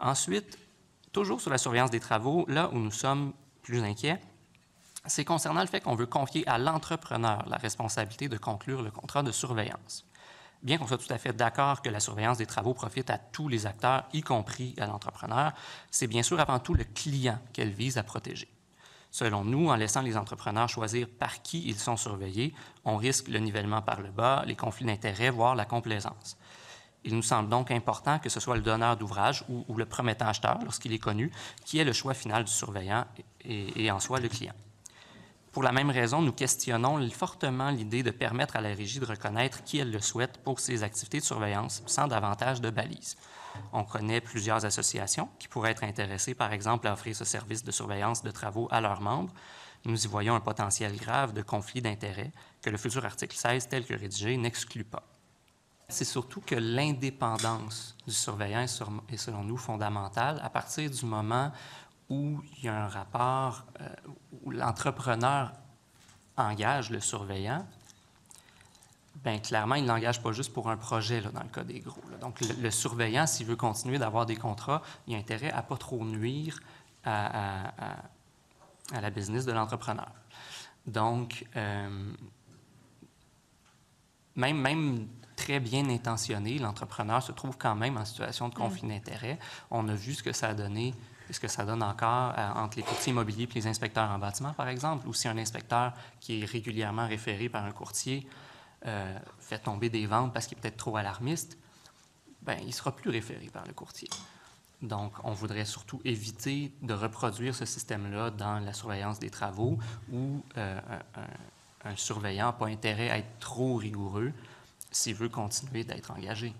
Ensuite, toujours sur la surveillance des travaux, là où nous sommes plus inquiets, c'est concernant le fait qu'on veut confier à l'entrepreneur la responsabilité de conclure le contrat de surveillance. Bien qu'on soit tout à fait d'accord que la surveillance des travaux profite à tous les acteurs, y compris à l'entrepreneur, c'est bien sûr avant tout le client qu'elle vise à protéger. Selon nous, en laissant les entrepreneurs choisir par qui ils sont surveillés, on risque le nivellement par le bas, les conflits d'intérêts, voire la complaisance. Il nous semble donc important que ce soit le donneur d'ouvrage ou le promettant acheteur, lorsqu'il est connu, qui ait le choix final du surveillant et en soi le client. Pour la même raison, nous questionnons fortement l'idée de permettre à la régie de reconnaître qui elle le souhaite pour ses activités de surveillance sans davantage de balises. On connaît plusieurs associations qui pourraient être intéressées, par exemple, à offrir ce service de surveillance de travaux à leurs membres. Nous y voyons un potentiel grave de conflit d'intérêts que le futur article 16, tel que rédigé, n'exclut pas. C'est surtout que l'indépendance du surveillant est, selon nous, fondamentale à partir du moment où il y a un rapport où l'entrepreneur engage le surveillant. Bien, clairement, il ne l'engage pas juste pour un projet, là, dans le cas des gros. Là. Donc, le surveillant, s'il veut continuer d'avoir des contrats, il a intérêt à ne pas trop nuire à la business de l'entrepreneur. Donc, même très bien intentionné, l'entrepreneur se trouve quand même en situation de conflit d'intérêts. On a vu ce que ça a donné, ce que ça donne encore entre les courtiers immobiliers et les inspecteurs en bâtiment, par exemple, ou si un inspecteur qui est régulièrement référé par un courtier fait tomber des ventes parce qu'il est peut-être trop alarmiste, bien, il ne sera plus référé par le courtier. Donc, on voudrait surtout éviter de reproduire ce système-là dans la surveillance des travaux où un surveillant n'a pas intérêt à être trop rigoureux s'il veut continuer d'être engagé.